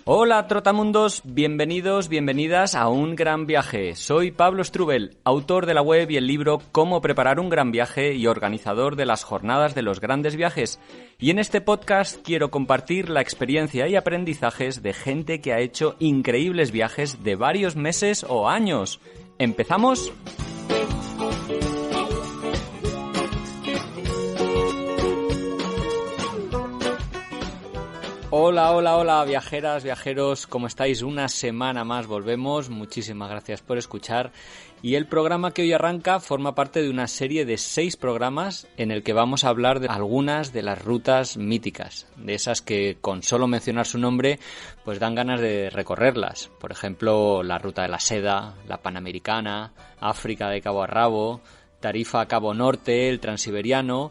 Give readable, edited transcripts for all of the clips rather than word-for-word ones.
Hola Trotamundos, bienvenidos, bienvenidas a Un Gran Viaje. Soy Pablo Strubel, autor de la web y el libro Cómo preparar un gran viaje y organizador de las jornadas de los grandes viajes. Y en este podcast quiero compartir la experiencia y aprendizajes de gente que ha hecho increíbles viajes de varios meses o años. ¿Empezamos? Hola, viajeras, viajeros, ¿cómo estáis? Una semana más volvemos, muchísimas gracias por escuchar. Y el programa que hoy arranca forma parte de una serie de 6 programas en el que vamos a hablar de algunas de las rutas míticas, de esas que con solo mencionar su nombre pues dan ganas de recorrerlas. Por ejemplo, la Ruta de la Seda, la Panamericana, África de cabo a rabo, Tarifa a Cabo Norte, el Transiberiano,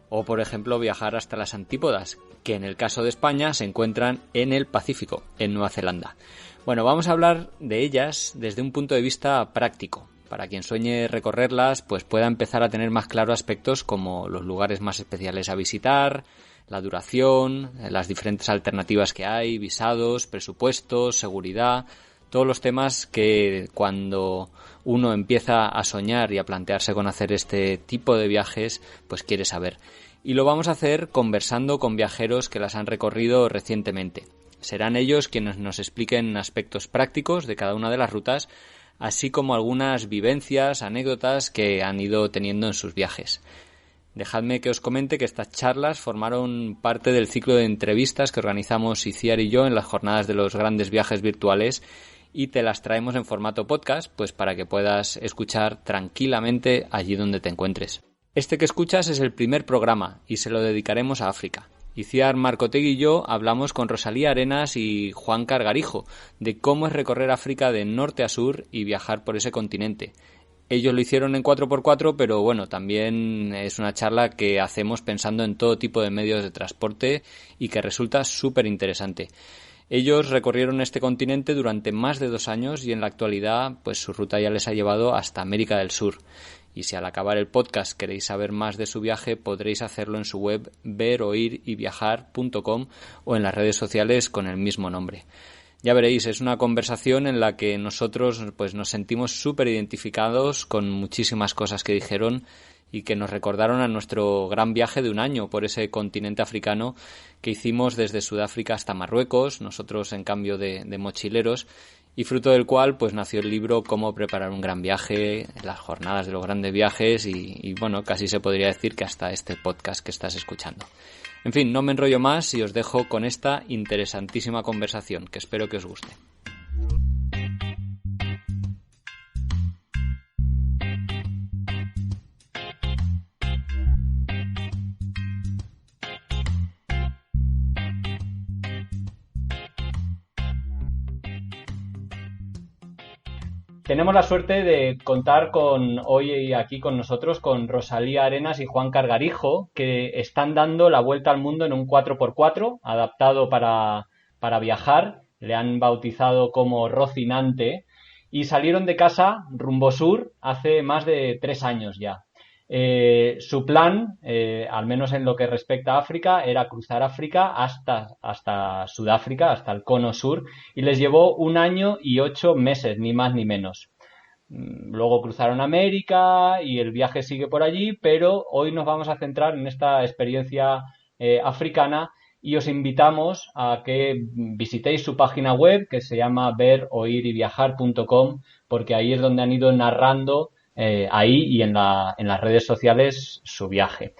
o por ejemplo viajar hasta las Antípodas, que en el caso de España se encuentran en el Pacífico, en Nueva Zelanda. Bueno, vamos a hablar de ellas desde un punto de vista práctico. Para quien sueñe recorrerlas, pues pueda empezar a tener más claro aspectos como los lugares más especiales a visitar, la duración, las diferentes alternativas que hay, visados, presupuestos, seguridad, todos los temas que cuando uno empieza a soñar y a plantearse con hacer este tipo de viajes, pues quiere saber. Y lo vamos a hacer conversando con viajeros que las han recorrido recientemente. Serán ellos quienes nos expliquen aspectos prácticos de cada una de las rutas, así como algunas vivencias, anécdotas que han ido teniendo en sus viajes. Dejadme que os comente que estas charlas formaron parte del ciclo de entrevistas que organizamos Iciar y yo en las jornadas de los grandes viajes virtuales, y te las traemos en formato podcast, pues para que puedas escuchar tranquilamente allí donde te encuentres. Este que escuchas es el primer programa y se lo dedicaremos a África. Iciar Marcotegui y yo hablamos con Rosalía Arenas y Juan Cargarijo de cómo es recorrer África de norte a sur y viajar por ese continente. Ellos lo hicieron en 4x4, pero bueno, también es una charla que hacemos pensando en todo tipo de medios de transporte y que resulta súper interesante. Ellos recorrieron este continente durante más de 2 años y en la actualidad pues su ruta ya les ha llevado hasta América del Sur. Y si al acabar el podcast queréis saber más de su viaje, podréis hacerlo en su web veroiryviajar.com o en las redes sociales con el mismo nombre. Ya veréis, es una conversación en la que nosotros pues nos sentimos súper identificados con muchísimas cosas que dijeron y que nos recordaron a nuestro gran viaje de 1 año por ese continente africano que hicimos desde Sudáfrica hasta Marruecos, nosotros en cambio de mochileros, y fruto del cual pues nació el libro Cómo preparar un gran viaje, las jornadas de los grandes viajes y bueno, casi se podría decir que hasta este podcast que estás escuchando. En fin, no me enrollo más y os dejo con esta interesantísima conversación que espero que os guste. Tenemos la suerte de contar hoy aquí con nosotros con Rosalía Arenas y Juan Cargarijo, que están dando la vuelta al mundo en un 4x4 adaptado para viajar. Le han bautizado como Rocinante y salieron de casa rumbo sur hace más de 3 años ya. Su plan, al menos en lo que respecta a África, era cruzar África hasta Sudáfrica, hasta el cono sur, y les llevó 1 año y 8 meses, ni más ni menos. Luego cruzaron América y el viaje sigue por allí, pero hoy nos vamos a centrar en esta experiencia africana y os invitamos a que visitéis su página web que se llama veroiryviajar.com, porque ahí es donde han ido narrando ahí y en las redes sociales su viaje.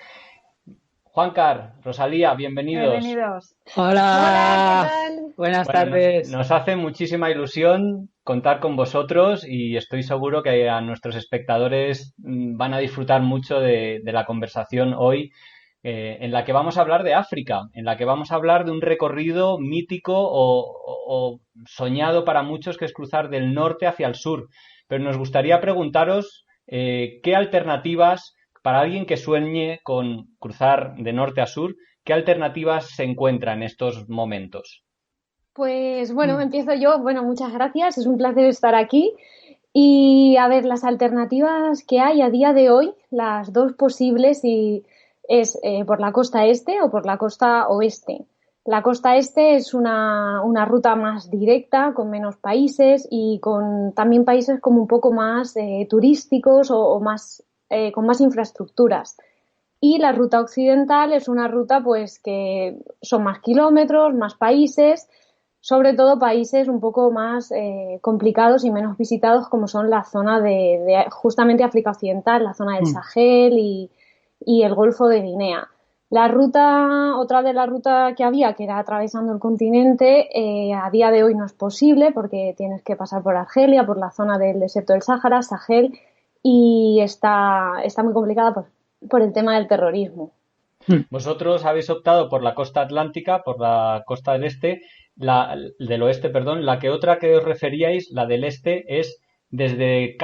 Juancar, Rosalía, bienvenidos. Bienvenidos. Hola, ¿Qué tal? buenas tardes. Nos hace muchísima ilusión contar con vosotros y estoy seguro que a nuestros espectadores van a disfrutar mucho de la conversación hoy, en la que vamos a hablar de África, en la que vamos a hablar de un recorrido mítico o soñado para muchos, que es cruzar del norte hacia el sur. Pero nos gustaría preguntaros qué alternativas, para alguien que sueñe con cruzar de norte a sur, ¿qué alternativas se encuentran en estos momentos? Pues bueno, empiezo yo. Bueno, muchas gracias. Es un placer estar aquí. Y a ver, las alternativas que hay a día de hoy, las dos posibles, es por la costa este o por la costa oeste. La costa este es una ruta más directa, con menos países y con también países como un poco más turísticos o más, con más infraestructuras. Y la ruta occidental es una ruta pues que son más kilómetros, más países, sobre todo países un poco más complicados y menos visitados como son la zona de justamente África Occidental, la zona del Sahel y el Golfo de Guinea. Otra de la ruta que había, que era atravesando el continente, a día de hoy no es posible porque tienes que pasar por Argelia, por la zona del desierto del Sáhara, Sahel, y está muy complicada por el tema del terrorismo. Vosotros habéis optado por la costa atlántica, por la costa del oeste, perdón. La que otra que os referíais, la del este, es desde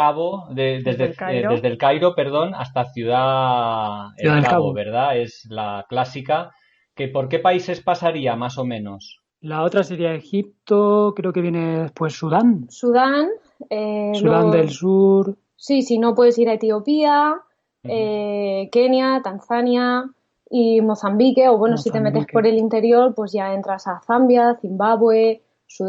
desde el Cairo, perdón, hasta Ciudad Ciudad El del Cabo, Cabo. ¿verdad? Es la clásica. ¿Por qué países pasaría, más o menos? La otra sería Egipto, creo que viene después Sudán. Sudán, Sudán del luego, Sur. sí, si no puedes ir a Etiopía, Ujú. Kenia, Tanzania y Mozambique, o bueno, si te metes Mozambique. por el interior, pues ya entras a Zambia, Zimbabue,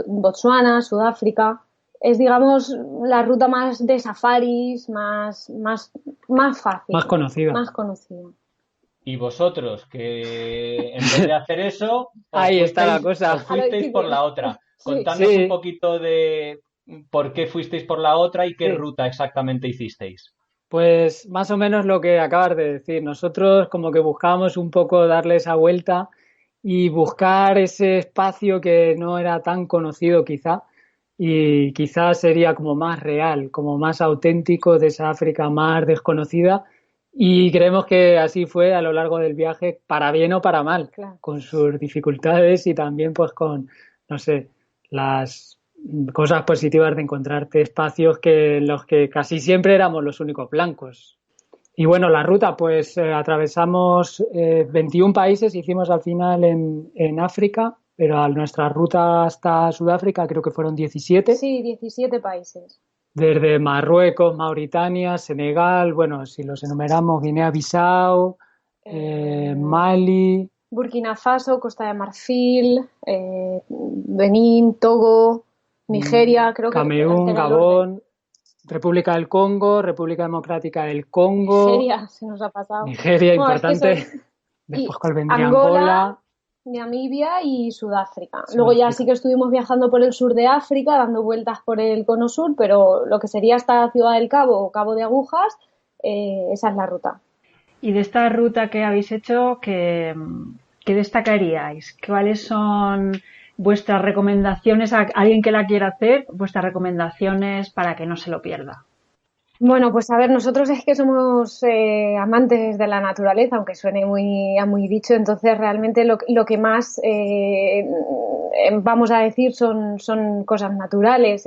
Botsuana, Sudáfrica. Es, digamos, la ruta más de safaris, más fácil, Más conocida. más conocida. Y vosotros, que en vez de hacer eso, Ahí está la cosa. os A lo fuisteis por difícil. la otra. Sí. Contadnos un Sí, poquito de por qué fuisteis por la otra y qué sí. ruta exactamente hicisteis. Pues más o menos lo que acabas de decir. Nosotros como que buscábamos un poco darle esa vuelta y buscar ese espacio que no era tan conocido quizá y quizás sería como más real, como más auténtico de esa África más desconocida y creemos que así fue a lo largo del viaje, para bien o para mal, Claro. con sus dificultades y también pues con, no sé, las cosas positivas de encontrarte espacios en los que casi siempre éramos los únicos blancos. Y bueno, la ruta, pues atravesamos 21 países, hicimos al final en África, pero a nuestra ruta hasta Sudáfrica creo que fueron 17, Sí, 17 países. desde Marruecos, Mauritania, Senegal, bueno, si los enumeramos, Guinea-Bissau, Eh, Mali, Burkina Faso, Costa de Marfil, Benín, Togo, Nigeria, creo que este Camerún, era el orden. Gabón, República del Congo, República Democrática del Congo, Nigeria se nos ha pasado. Nigeria, Bueno, es que importante. son y Después, ¿cuál vendría? Angola, Angola, Namibia y Sudáfrica. Luego ya sí Sudáfrica. que estuvimos viajando por el sur de África, dando vueltas por el cono sur, pero lo que sería hasta Ciudad del Cabo o Cabo de Agujas, esa es la ruta. Y de esta ruta que habéis hecho, ¿qué destacaríais? ¿Cuáles son vuestras recomendaciones a alguien que la quiera hacer? Vuestras recomendaciones para que no se lo pierda. Bueno, pues a ver, nosotros es que somos amantes de la naturaleza, aunque suene muy dicho, entonces realmente lo que más vamos a decir son cosas naturales.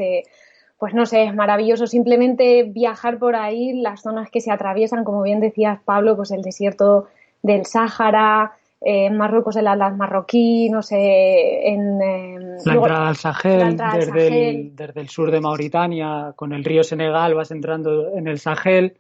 Pues no sé, es maravilloso simplemente viajar por ahí, las zonas que se atraviesan, como bien decías, Pablo, pues el desierto del Sáhara, en Marruecos el Atlas marroquí, no sé, La luego entrada al la Sahel, entrada al Sahel. desde el sur de Mauritania, con el río Senegal, vas entrando en el Sahel,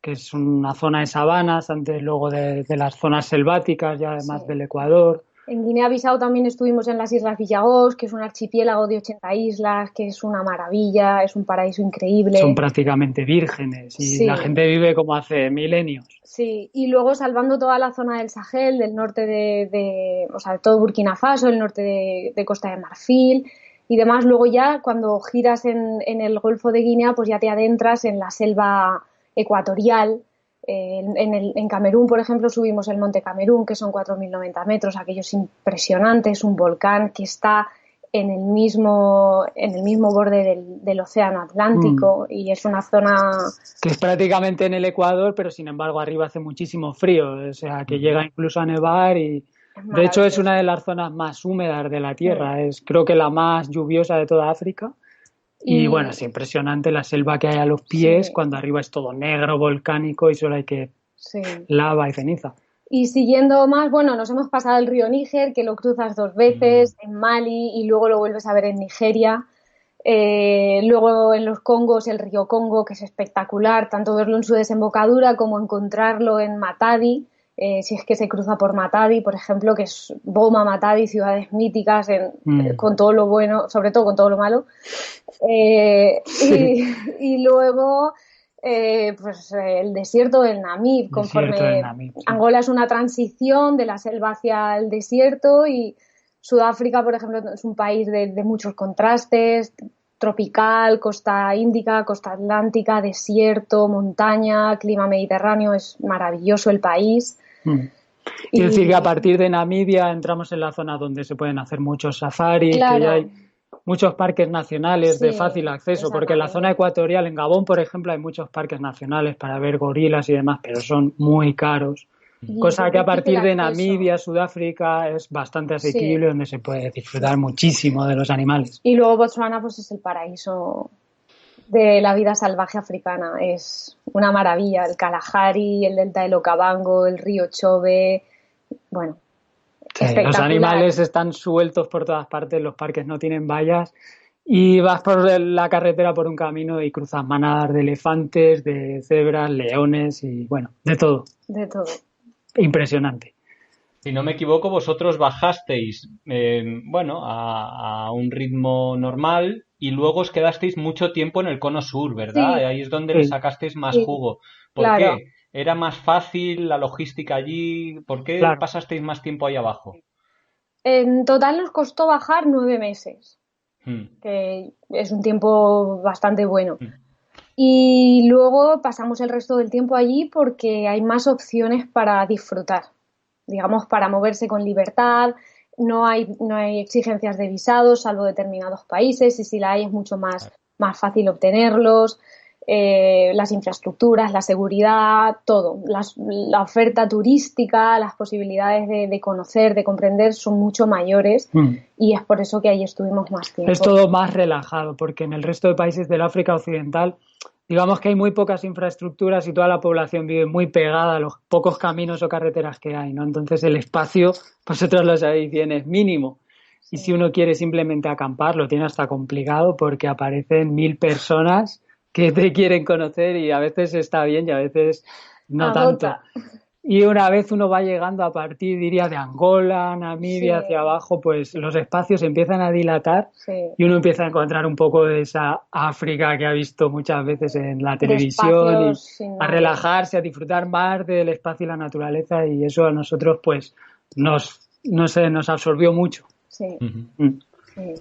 que es una zona de sabanas, antes luego de las zonas selváticas, ya Sí. además del Ecuador. En Guinea-Bissau también estuvimos en las Islas Villagós, que es un archipiélago de 80 islas, que es una maravilla, es un paraíso Son increíble. prácticamente vírgenes y la Sí, gente vive como hace milenios. sí. Y luego salvando toda la zona del Sahel, del norte o sea, todo Burkina Faso, el norte de Costa de Marfil y demás. Luego ya cuando giras en el Golfo de Guinea, pues ya te adentras en la selva ecuatorial. En Camerún, por ejemplo, subimos el Monte Camerún, que son 4.090 metros, aquello es impresionante, es un volcán que está en el mismo borde del Océano Atlántico y es una zona. Que es prácticamente en el Ecuador, pero sin embargo arriba hace muchísimo frío, o sea que llega incluso a nevar y Es de hecho es una maravilloso. de las zonas más húmedas de la Tierra, es creo que la más lluviosa de toda África y bueno, Y es impresionante la selva que hay a los pies sí, cuando arriba es todo negro, volcánico y solo hay que sí. lava y ceniza. Y siguiendo más, bueno, nos hemos pasado el río Níger, que lo cruzas 2 veces, en Mali y luego lo vuelves a ver en Nigeria. Luego en los Congos, el río Congo, que es espectacular, tanto verlo en su desembocadura como encontrarlo en Matadi, si es que se cruza por Matadi, por ejemplo, que es Boma, Matadi, ciudades míticas con todo lo bueno, sobre todo con todo lo malo. Y luego pues el desierto del Namib, conforme Namib, sí. Angola es una transición de la selva hacia el desierto, y Sudáfrica, por ejemplo, es un país de muchos contrastes, tropical, costa índica, costa atlántica, desierto, montaña, clima mediterráneo, es maravilloso el país. Quiero decir que a partir de Namibia entramos en la zona donde se pueden hacer muchos safaris, claro, que ya hay muchos parques nacionales de fácil acceso, porque en la zona ecuatorial, en Gabón, por ejemplo, hay muchos parques nacionales para ver gorilas y demás, pero son muy caros. Cosa que a partir de Namibia, Sudáfrica, es bastante asequible, donde se puede disfrutar muchísimo de los animales. Y luego Botswana pues es el paraíso de la vida salvaje africana, es una maravilla, el Kalahari, el delta del Okavango, el río Chobe, bueno, sí, los animales están sueltos por todas partes, los parques no tienen vallas y vas por la carretera por un camino y cruzas manadas de elefantes, de cebras, leones y bueno, de todo. De todo. Impresionante. Si no me equivoco, vosotros bajasteis, a un ritmo normal y luego os quedasteis mucho tiempo en el cono sur, ¿verdad? Sí. Ahí es donde le sacasteis más jugo. ¿Por qué? ¿Era más fácil la logística allí? ¿Por qué pasasteis más tiempo ahí abajo? En total nos costó bajar 9 meses, que es un tiempo bastante bueno. Y luego pasamos el resto del tiempo allí porque hay más opciones para disfrutar, digamos, para moverse con libertad. No hay exigencias de visados, salvo determinados países, y si la hay es mucho más fácil obtenerlos. Las infraestructuras, la seguridad, todo. La oferta turística, las posibilidades de conocer, de comprender son mucho mayores, y es por eso que ahí estuvimos más tiempo. Es todo más relajado, porque en el resto de países del África Occidental, digamos que hay muy pocas infraestructuras y toda la población vive muy pegada a los pocos caminos o carreteras que hay, ¿no? Entonces el espacio, vosotros lo sabéis bien, es mínimo. Y si uno quiere simplemente acampar, lo tiene hasta complicado porque aparecen 1000 personas que te quieren conocer y a veces está bien y a veces no tanto. Y una vez uno va llegando a partir, diría, de Angola, Namibia, hacia abajo, pues los espacios empiezan a dilatar y uno empieza a encontrar un poco de esa África que ha visto muchas veces en la televisión y a relajarse, a disfrutar más del espacio y la naturaleza, y eso a nosotros pues nos absorbió mucho. Sí. Sí.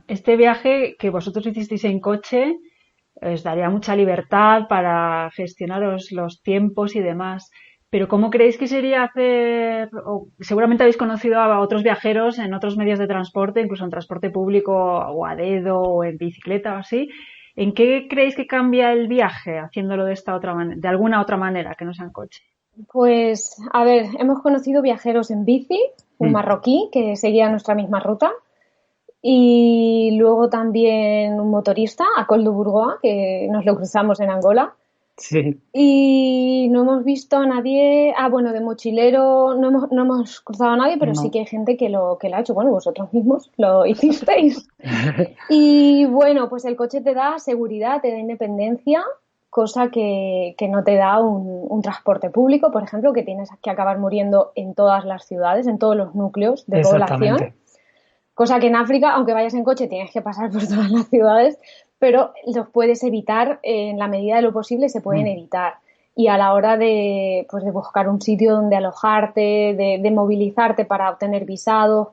Este viaje que vosotros hicisteis en coche os daría mucha libertad para gestionaros los tiempos y demás. Pero ¿cómo creéis que sería hacer? Seguramente habéis conocido a otros viajeros en otros medios de transporte, incluso en transporte público o a dedo o en bicicleta o así. ¿En qué creéis que cambia el viaje haciéndolo de alguna otra manera que no sea en coche? Pues, a ver, hemos conocido viajeros en bici, un marroquí que seguía nuestra misma ruta, y luego también un motorista, a Col de Burgoa, que nos lo cruzamos en Angola. Sí. Y no hemos visto a nadie, de mochilero no hemos cruzado a nadie, pero sí que hay gente que lo ha hecho. Bueno, vosotros mismos lo hicisteis. Y bueno, pues el coche te da seguridad, te da independencia, cosa que no te da un transporte público, por ejemplo, que tienes que acabar muriendo en todas las ciudades, en todos los núcleos de población. Cosa que en África, aunque vayas en coche, tienes que pasar por todas las ciudades, pero los puedes evitar en la medida de lo posible, se pueden evitar. Y a la hora de buscar un sitio donde alojarte, de movilizarte para obtener visados,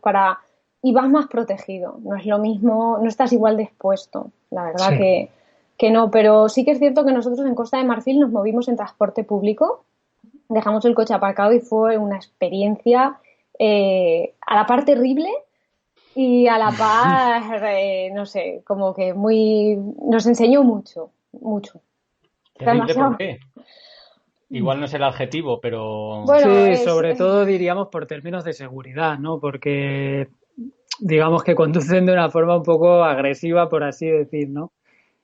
y vas más protegido. No es lo mismo, no estás igual de expuesto, la verdad que no. Pero sí que es cierto que nosotros en Costa de Marfil nos movimos en transporte público, dejamos el coche aparcado y fue una experiencia a la par terrible y a la par, no sé, como que nos enseñó mucho. ¿Terrible por qué? Igual no es el adjetivo, pero... Bueno, sobre todo diríamos por términos de seguridad, ¿no? Porque digamos que conducen de una forma un poco agresiva, por así decir, ¿no?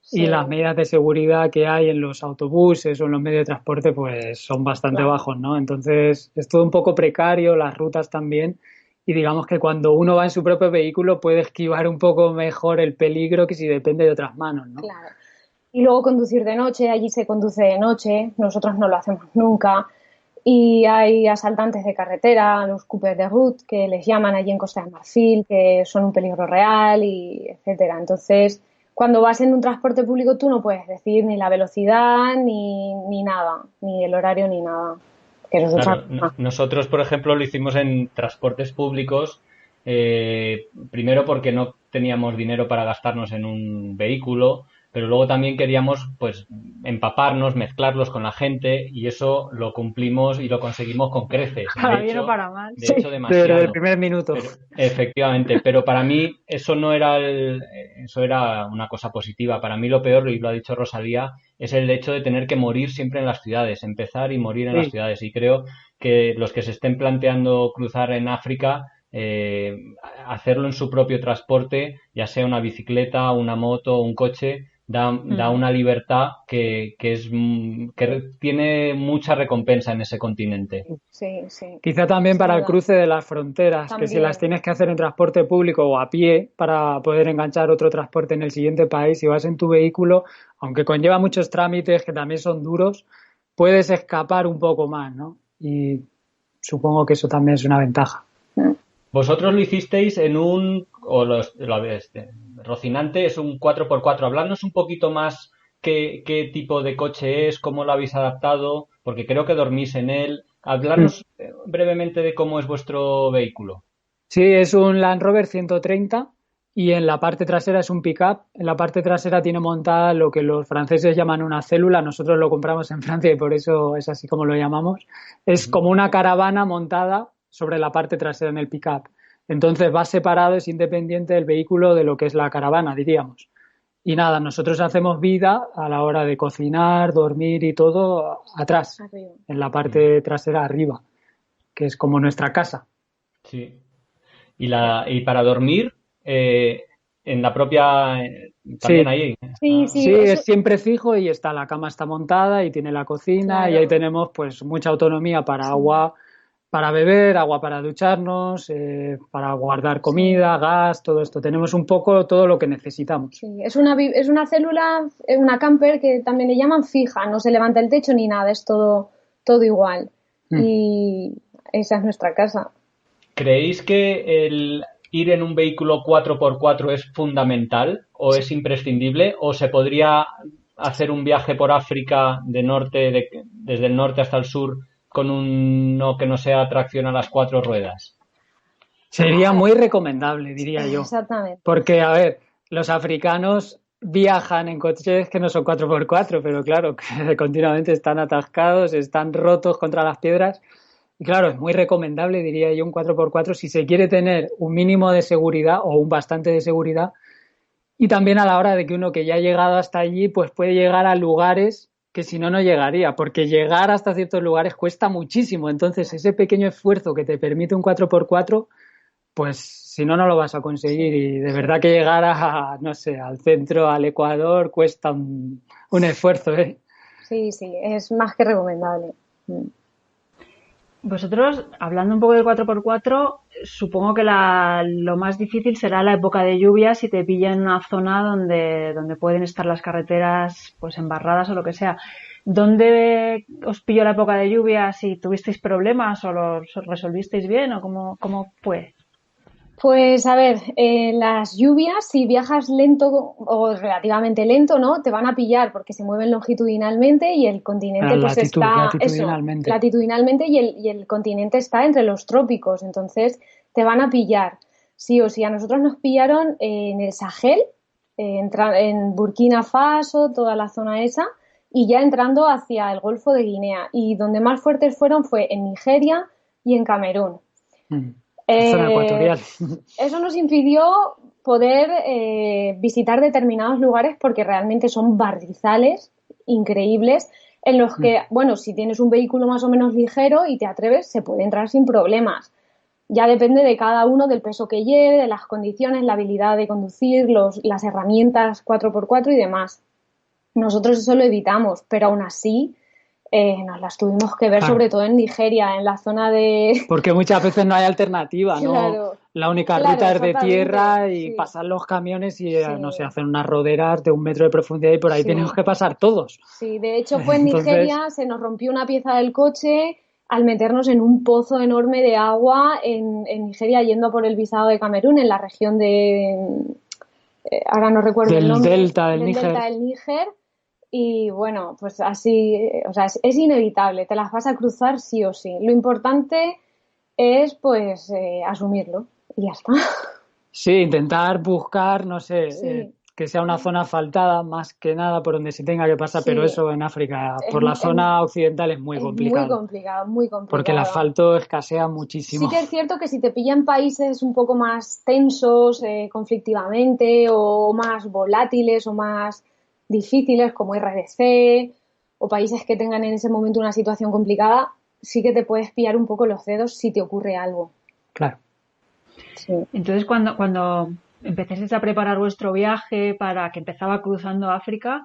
Sí. Y las medidas de seguridad que hay en los autobuses o en los medios de transporte pues son bastante bajos, ¿no? Entonces es todo un poco precario, las rutas también, y digamos que cuando uno va en su propio vehículo puede esquivar un poco mejor el peligro que si depende de otras manos, ¿no? Claro. Y luego conducir de noche, allí se conduce de noche, nosotros no lo hacemos nunca. y hay asaltantes de carretera, los coupeurs de route, que les llaman allí en Costa de Marfil, que son un peligro real, y etcétera. Entonces, cuando vas en un transporte público tú no puedes decir ni la velocidad ni nada, ni el horario ni nada. Que eso es Claro, otra cosa. nosotros, por ejemplo, lo hicimos en transportes públicos, primero porque no teníamos dinero para gastarnos en un vehículo, pero luego también queríamos, pues, empaparnos, mezclarlos con la gente, y eso lo cumplimos y lo conseguimos con creces. Para bien o para mal. De hecho, Desde el demasiado. primer minuto. Pero, efectivamente, pero para mí eso no era eso era una cosa positiva. Para mí lo peor, y lo ha dicho Rosalía, es el hecho de tener que morir siempre en las ciudades, empezar y morir en las Sí, ciudades. Y creo que los que se estén planteando cruzar en África, hacerlo en su propio transporte, ya sea una bicicleta, una moto, un coche, da una libertad que tiene mucha recompensa en ese continente. Sí, sí, quizá también sin para el duda. cruce de las fronteras, que si las También. tienes que hacer en transporte público o a pie para poder enganchar otro transporte en el siguiente país, si vas en tu vehículo, aunque conlleva muchos trámites que también son duros, puedes escapar un poco más, ¿no? Y supongo que eso también es una ventaja. Vosotros lo hicisteis en Rocinante es un 4x4. Habladnos un poquito más qué tipo de coche es, cómo lo habéis adaptado, porque creo que dormís en él. Hablarnos brevemente de cómo es vuestro vehículo. Sí, es un Land Rover 130 y en la parte trasera es un pick-up. En la parte trasera tiene montada lo que los franceses llaman una célula. Nosotros lo compramos en Francia y por eso es así como lo llamamos. Es Ujú. como una caravana montada sobre la parte trasera en el pick-up. Entonces va separado, es independiente del vehículo de lo que es la caravana, diríamos. Y nada, nosotros hacemos vida a la hora de cocinar, dormir y todo atrás, Arriba. en la parte trasera arriba, que es como nuestra casa. Sí. Y para dormir, en la propia, también Sí, ahí. Sí, Ah, sí, sí, eso, es siempre fijo y está, la cama está montada y tiene la cocina y ahí claro. tenemos pues mucha autonomía para Sí, agua para beber, agua para ducharnos, para guardar comida, sí, gas, todo esto. Tenemos un poco todo lo que necesitamos. sí. Es una célula, una camper que también le llaman fija, no se levanta el techo ni nada, es todo igual. Mm. Y esa es nuestra casa. ¿Creéis que el ir en un vehículo 4x4 es fundamental o es imprescindible o se podría hacer un viaje por África desde el norte hasta el sur con uno que no sea tracción a las cuatro ruedas? Sería muy recomendable, diría yo. Exactamente. Porque, a ver, los africanos viajan en coches que no son 4x4, pero claro, que continuamente están atascados, están rotos contra las piedras. Y claro, es muy recomendable, diría yo, un 4x4 si se quiere tener un mínimo de seguridad o un bastante de seguridad. Y también a la hora de que uno que ya ha llegado hasta allí, pues puede llegar a lugares que si no, no llegaría, porque llegar hasta ciertos lugares cuesta muchísimo. Entonces, ese pequeño esfuerzo que te permite un 4x4 pues si no, no lo vas a conseguir. Sí, Y de sí, verdad que llegar no sé, al centro, al Ecuador, cuesta un esfuerzo, ¿eh? sí, sí, es más que recomendable. Vosotros, hablando un poco del 4x4, supongo que lo más difícil será la época de lluvia si te pilla en una zona donde pueden estar las carreteras pues embarradas o lo que sea. ¿Dónde os pilló la época de lluvia? ¿Si tuvisteis problemas o los resolvisteis bien o cómo fue? Pues a ver, las lluvias, si viajas lento o relativamente lento, ¿no? Te van a pillar porque se mueven longitudinalmente y el continente pues está, eso, Latitudinalmente. latitudinalmente y el continente está entre los trópicos, entonces te van a pillar. Sí o sí, a nosotros nos pillaron en el Sahel, en Burkina Faso, toda la zona esa, y ya entrando hacia el Golfo de Guinea. Y donde más fuertes fueron fue en Nigeria y en Camerún. Mm. Zona Eh, ecuatorial. Eso nos impidió poder visitar determinados lugares porque realmente son barrizales increíbles en los Mm. que, bueno, si tienes un vehículo más o menos ligero y te atreves, se puede entrar sin problemas. Ya depende de cada uno, del peso que lleve, de las condiciones, la habilidad de conducir, las herramientas 4x4 y demás. Nosotros eso lo evitamos, pero aún así nos las tuvimos que ver, Claro, sobre todo en Nigeria, en la zona de... porque muchas veces no hay alternativa, ¿no? Claro, La única claro, ruta es de exactamente, tierra y sí, pasan los camiones y, sí, no sé, hacen unas roderas de 1 metro de profundidad y por ahí tenemos sí, que pasar todos. sí. De hecho, fue en Entonces, Nigeria, se nos rompió una pieza del coche, al meternos en un pozo enorme de agua en Nigeria, yendo a por el visado de Camerún, en la región de... ahora no recuerdo el nombre. Del delta del Níger. Y bueno, pues así, o sea, es inevitable, te las vas a cruzar sí o sí. Lo importante es, pues, asumirlo y ya está. Sí, intentar buscar, no sé, Sí. que sea una zona asfaltada más que nada por donde se tenga que pasar, Sí. pero eso en África, por la zona occidental es muy complicado. Muy complicado, muy complicado. Porque el asfalto escasea muchísimo. Sí que es cierto que si te pillan países un poco más tensos conflictivamente o más volátiles o más difíciles como RDC o países que tengan en ese momento una situación complicada, sí que te puedes pillar un poco los dedos si te ocurre algo. Claro. Sí. Entonces, cuando empezasteis a preparar vuestro viaje para que empezaba cruzando África,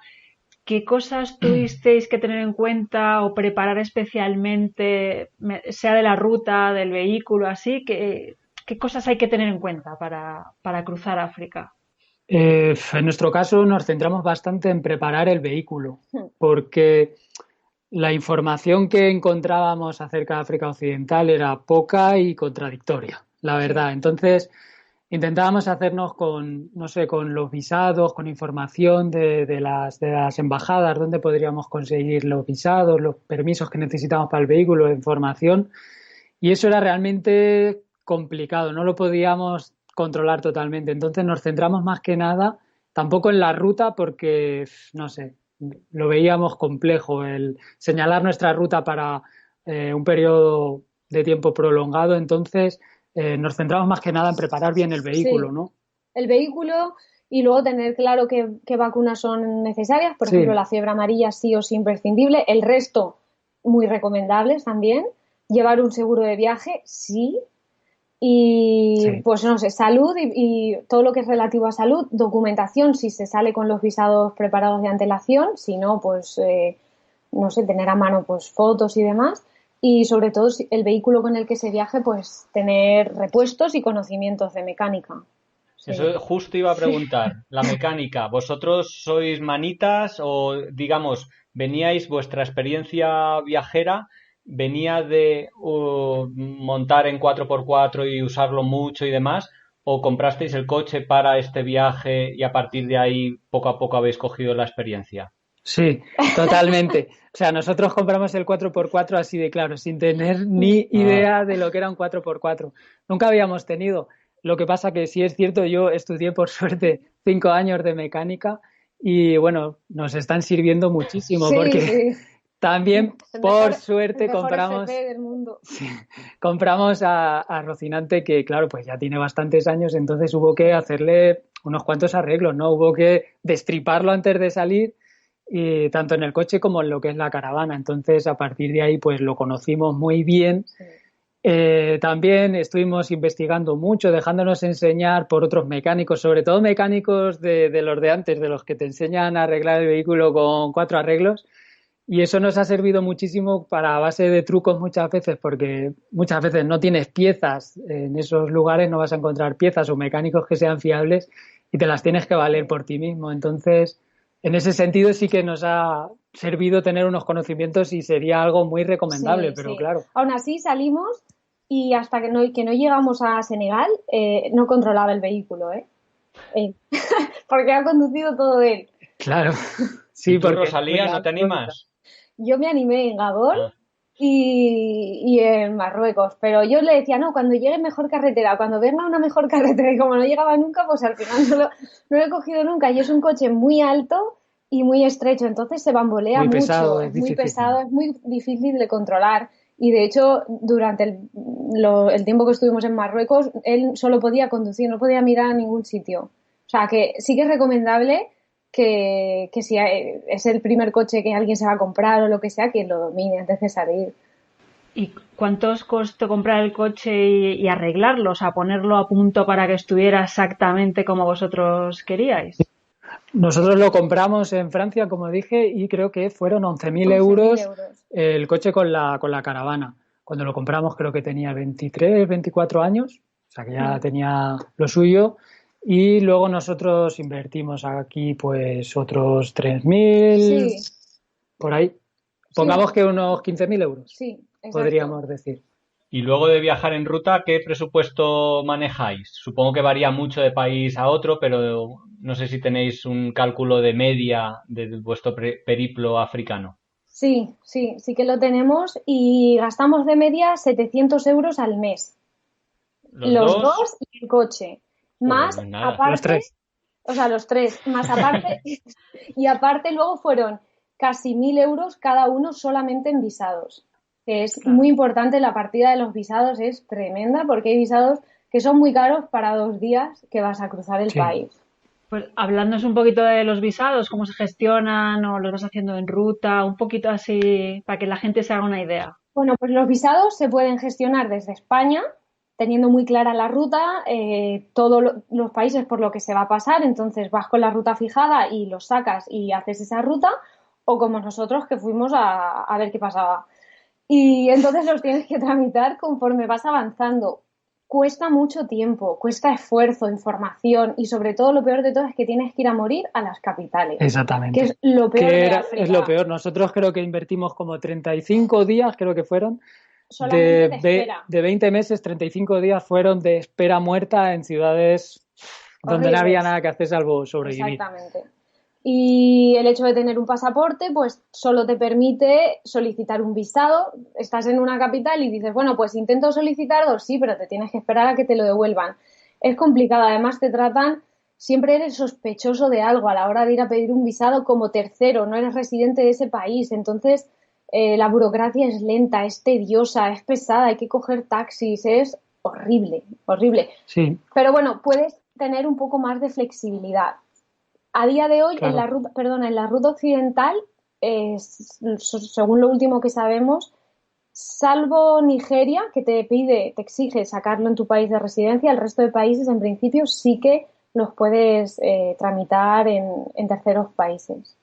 ¿qué cosas tuvisteis que tener en cuenta o preparar especialmente, sea de la ruta, del vehículo, así? ¿Qué cosas hay que tener en cuenta para cruzar África? En nuestro caso nos centramos bastante en preparar el vehículo, porque la información que encontrábamos acerca de África Occidental era poca y contradictoria, la verdad. Entonces intentábamos hacernos con, no sé, con los visados, con información de las embajadas, dónde podríamos conseguir los visados, los permisos que necesitamos para el vehículo, información. Y eso era realmente complicado, no lo podíamos controlar totalmente. Entonces nos centramos más que nada, tampoco en la ruta, porque, no sé, lo veíamos complejo el señalar nuestra ruta para un periodo de tiempo prolongado. Entonces nos centramos más que nada en preparar bien el vehículo, ¿no? El vehículo y luego tener claro qué vacunas son necesarias. Por ejemplo, la fiebre amarilla sí o sí imprescindible. El resto, muy recomendables también. Llevar un seguro de viaje, sí. Y pues no sé, salud y todo lo que es relativo a salud, documentación si se sale con los visados preparados de antelación, si no, pues no sé, tener a mano pues fotos y demás. Y sobre todo el vehículo con el que se viaje, pues tener repuestos y conocimientos de mecánica. Sí. Eso justo iba a preguntar, la mecánica, ¿vosotros sois manitas o, digamos, veníais, vuestra experiencia viajera venía de montar en 4x4 y usarlo mucho y demás, o comprasteis el coche para este viaje y a partir de ahí poco a poco habéis cogido la experiencia? Sí, totalmente. O sea, nosotros compramos el 4x4 así de claro, sin tener ni idea de lo que era un 4x4. Nunca habíamos tenido. Lo que pasa que sí es cierto, yo estudié por suerte 5 años de mecánica y bueno, nos están sirviendo muchísimo porque también por suerte compramos a Rocinante que claro, pues ya tiene bastantes años, entonces hubo que hacerle unos cuantos arreglos, ¿no? Hubo que destriparlo antes de salir y tanto en el coche como en lo que es la caravana. Entonces, a partir de ahí, pues lo conocimos muy bien. También estuvimos investigando mucho, dejándonos enseñar por otros mecánicos, sobre todo mecánicos de los de antes, de los que te enseñan a arreglar el vehículo con 4 arreglos. Y eso nos ha servido muchísimo para base de trucos muchas veces, porque muchas veces no tienes piezas en esos lugares, no vas a encontrar piezas o mecánicos que sean fiables y te las tienes que valer por ti mismo. Entonces, en ese sentido sí que nos ha servido tener unos conocimientos y sería algo muy recomendable, pero claro. Aún así salimos y hasta que no llegamos a Senegal no controlaba el vehículo, porque ha conducido todo él. Claro. Sí, ¿Y tú, Rosalía, no te animas? Yo me animé en Gabón y en Marruecos, pero yo le decía, no, cuando llegue mejor carretera, cuando venga una mejor carretera, y como no llegaba nunca, pues al final no lo he cogido nunca. Y es un coche muy alto y muy estrecho, entonces se bambolea muy mucho, pesado, es muy pesado, es muy difícil de controlar. Y de hecho, durante el tiempo que estuvimos en Marruecos, él solo podía conducir, no podía mirar a ningún sitio. O sea, que sí que es recomendable que si es el primer coche que alguien se va a comprar o lo que sea, que lo domine antes de salir. ¿Y cuánto os costó comprar el coche y arreglarlo? O sea, ponerlo a punto para que estuviera exactamente como vosotros queríais. Nosotros lo compramos en Francia, como dije, y creo que fueron 11.000 euros el coche con la caravana. Cuando lo compramos creo que tenía 23, 24 años, o sea que ya tenía lo suyo. Y luego nosotros invertimos aquí pues otros 3.000, por ahí. Pongamos que unos 15.000 euros. Sí, podríamos decir. Y luego de viajar en ruta, ¿qué presupuesto manejáis? Supongo que varía mucho de país a otro, pero no sé si tenéis un cálculo de media de vuestro periplo africano. Sí, sí, sí que lo tenemos y gastamos de media 700 euros al mes. ¿Los Los dos? dos y el coche. Joder, Más no es nada. Los aparte, tres. o sea, los tres, más aparte, y aparte luego fueron casi 1.000 euros cada uno solamente en visados. Que es Claro. muy importante, la partida de los visados es tremenda porque hay visados que son muy caros para 2 días que vas a cruzar el Sí. país. Pues hablándonos un poquito de los visados, cómo se gestionan o los vas haciendo en ruta, un poquito así para que la gente se haga una idea. Bueno, pues los visados se pueden gestionar desde España, teniendo muy clara la ruta, todos los países por lo que se va a pasar, entonces vas con la ruta fijada y los sacas y haces esa ruta, o como nosotros que fuimos a ver qué pasaba. Y entonces los tienes que tramitar conforme vas avanzando. Cuesta mucho tiempo, cuesta esfuerzo, información y sobre todo lo peor de todo es que tienes que ir a morir a las capitales, Exactamente. que es lo peor de África. Es lo peor. Nosotros creo que invertimos como 35 días, creo que fueron, Solamente de espera. de 20 meses, 35 días fueron de espera muerta en ciudades donde no había Horribles. nada que hacer salvo sobrevivir. Exactamente. Y el hecho de tener un pasaporte, pues solo te permite solicitar un visado. Estás en una capital y dices, bueno, pues intento solicitarlo, sí, pero te tienes que esperar a que te lo devuelvan. Es complicado, además te tratan, siempre eres sospechoso de algo a la hora de ir a pedir un visado como tercero, no eres residente de ese país, entonces la burocracia es lenta, es tediosa, es pesada, hay que coger taxis, es horrible, horrible. Sí, Pero bueno, puedes tener un poco más de flexibilidad. A día de hoy, claro. en la ruta occidental, según lo último que sabemos, salvo Nigeria, que te exige sacarlo en tu país de residencia, el resto de países, en principio, sí que los puedes tramitar en terceros países.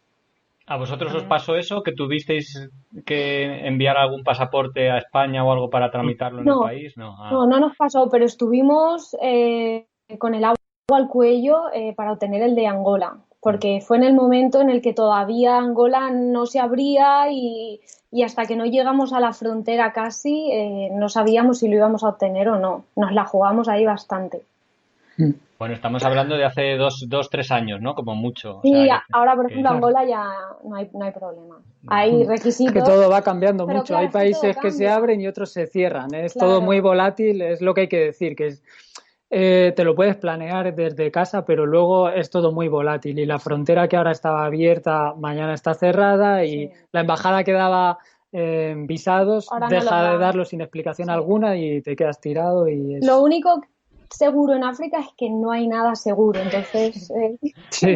¿A vosotros os pasó eso? ¿Que tuvisteis que enviar algún pasaporte a España o algo para tramitarlo en el No, país? No. no nos pasó, pero estuvimos con el agua al cuello para obtener el de Angola, porque fue en el momento en el que todavía Angola no se abría y hasta que no llegamos a la frontera casi no sabíamos si lo íbamos a obtener o no. Nos la jugamos ahí bastante. Bueno, estamos hablando de hace 3 años, ¿no? Como mucho. O Sí, sea, ahora por ejemplo Claro. Angola ya no hay problema. Hay Es requisitos. que todo va cambiando pero mucho. claro, Hay es que todo países que se cambia. abren y otros se cierran. Es Claro. todo muy volátil, es lo que hay que decir, que es, te lo puedes planear desde casa, pero luego es todo muy volátil. Y la frontera que ahora estaba abierta, mañana está cerrada y Sí. la embajada que daba visados Ahora no deja los de da. darlo sin explicación Sí. alguna y te quedas tirado y es... Lo único seguro en África es que no hay nada seguro, entonces Sí.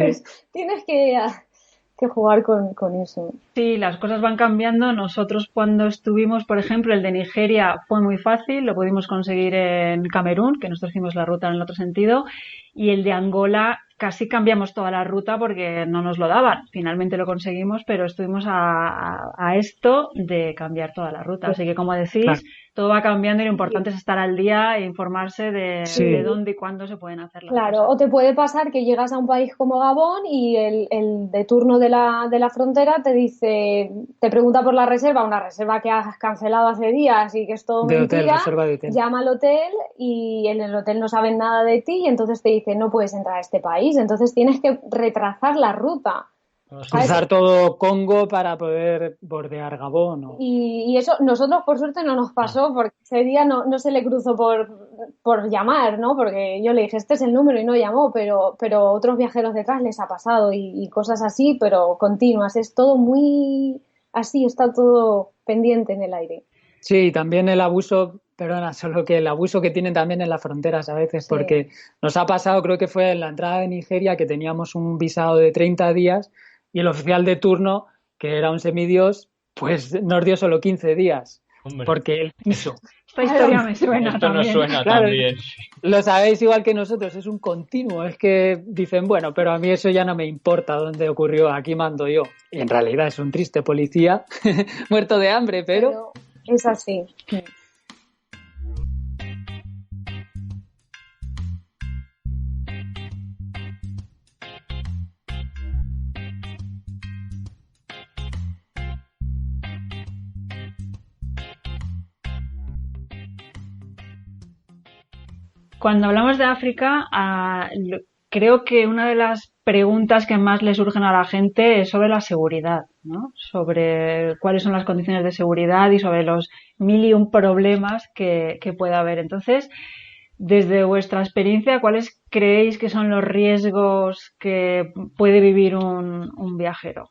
tienes que jugar con eso. Sí, las cosas van cambiando. Nosotros cuando estuvimos, por ejemplo, el de Nigeria fue muy fácil, lo pudimos conseguir en Camerún, que nosotros hicimos la ruta en el otro sentido, y el de Angola casi cambiamos toda la ruta porque no nos lo daban. Finalmente lo conseguimos, pero estuvimos a esto de cambiar toda la ruta. Así que, como decís, Claro. todo va cambiando y lo importante es estar al día e informarse Sí. de dónde y cuándo se pueden hacer las Claro, cosas. o te puede pasar que llegas a un país como Gabón y el de turno de la frontera te dice, te pregunta por la reserva, una reserva que has cancelado hace días y que es todo De hotel, mentira, reserva de hotel. llama al hotel y en el hotel no saben nada de ti y entonces te dice no puedes entrar a este país, entonces tienes que retrasar la ruta. Cruzar todo Congo para poder bordear Gabón. Y eso, nosotros por suerte no nos pasó, porque ese día no se le cruzó por llamar, ¿no? Porque yo le dije, este es el número y no llamó, pero otros viajeros detrás les ha pasado y cosas así, pero continuas. Es todo muy así, está todo pendiente en el aire. Sí, también el abuso, perdona, solo que el abuso que tienen también en las fronteras a veces, Sí. porque nos ha pasado, creo que fue en la entrada de Nigeria, que teníamos un visado de 30 días y el oficial de turno, que era un semidios, pues nos dio solo 15 días, Hombre. porque él quiso. Esta historia me suena Esto también. nos suena Claro. también. Lo sabéis igual que nosotros, es un continuo, es que dicen, bueno, pero a mí eso ya no me importa dónde ocurrió, aquí mando yo. Y en realidad es un triste policía muerto de hambre, pero... Es así. Cuando hablamos de África, creo que una de las preguntas que más le surgen a la gente es sobre la seguridad, ¿no? Sobre cuáles son las condiciones de seguridad y sobre los 1000 y un problemas que puede haber. Entonces, desde vuestra experiencia, ¿cuáles creéis que son los riesgos que puede vivir un viajero?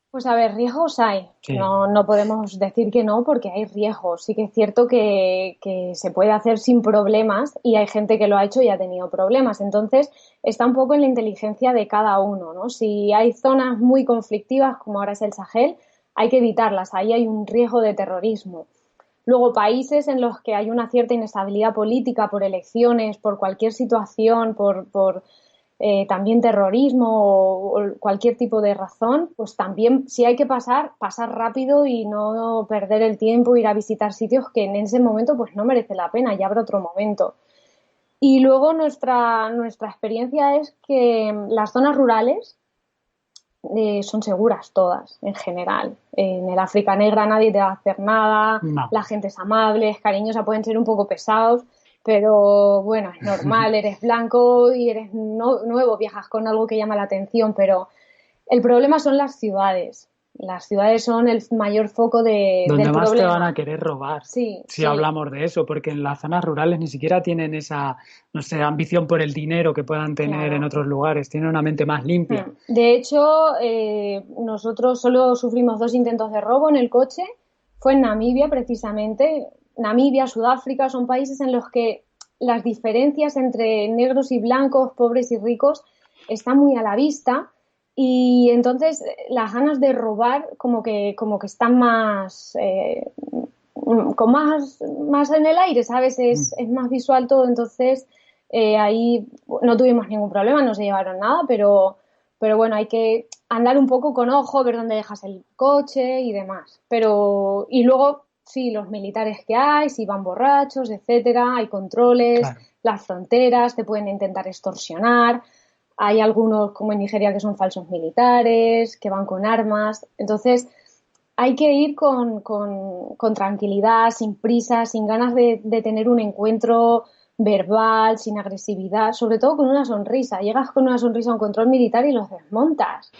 Pues a ver, riesgos hay. Sí. No podemos decir que no porque hay riesgos. Sí que es cierto que se puede hacer sin problemas y hay gente que lo ha hecho y ha tenido problemas. Entonces, está un poco en la inteligencia de cada uno, ¿no? Si hay zonas muy conflictivas, como ahora es el Sahel, hay que evitarlas. Ahí hay un riesgo de terrorismo. Luego, países en los que hay una cierta inestabilidad política por elecciones, por cualquier situación, por también terrorismo o cualquier tipo de razón, pues también si hay que pasar rápido y no perder el tiempo, ir a visitar sitios que en ese momento pues no merece la pena, ya habrá otro momento. Y luego nuestra experiencia es que las zonas rurales son seguras todas, en general. En el África Negra nadie te va a hacer nada, No. la gente es amable, es cariñosa, pueden ser un poco pesados, pero bueno, es normal, eres blanco y eres nuevo, viajas con algo que llama la atención, pero el problema son las ciudades. Las ciudades son el mayor foco del Donde más problema. te van a querer robar, Sí, si sí. hablamos de eso, porque en las zonas rurales ni siquiera tienen esa, no sé, ambición por el dinero que puedan tener Claro. en otros lugares, tienen una mente más limpia. De hecho, nosotros solo sufrimos 2 intentos de robo en el coche. Fue en Namibia, precisamente. Namibia, Sudáfrica, son países en los que las diferencias entre negros y blancos, pobres y ricos, están muy a la vista. Y entonces las ganas de robar como que están más, con más en el aire, ¿sabes? Es más visual todo, entonces ahí no tuvimos ningún problema, no se llevaron nada, pero bueno, hay que andar un poco con ojo, ver dónde dejas el coche y demás. Y luego, sí, los militares que hay, si van borrachos, etcétera, hay controles, Claro. Las fronteras, te pueden intentar extorsionar. Hay algunos, como en Nigeria, que son falsos militares, que van con armas. Entonces, hay que ir con tranquilidad, sin prisa, sin ganas de tener un encuentro verbal, sin agresividad, sobre todo con una sonrisa. Llegas con una sonrisa a un control militar y los desmontas.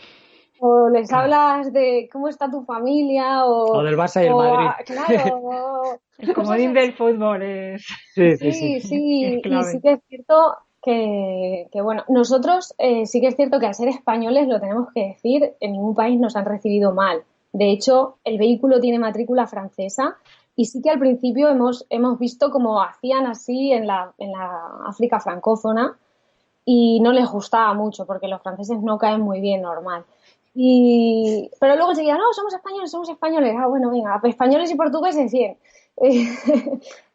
O les Claro. hablas de cómo está tu familia O del Barça y el Madrid. Claro. El comodín del fútbol es... Sí. es Y clave. sí que es cierto que bueno, nosotros sí que es cierto que al ser españoles, lo tenemos que decir, en ningún país nos han recibido mal. De hecho, el vehículo tiene matrícula francesa y sí que al principio hemos visto cómo hacían así en la África francófona y no les gustaba mucho porque los franceses no caen muy bien normal. Pero luego seguían, no, somos españoles. Ah, bueno, venga, españoles y portugueses, bien.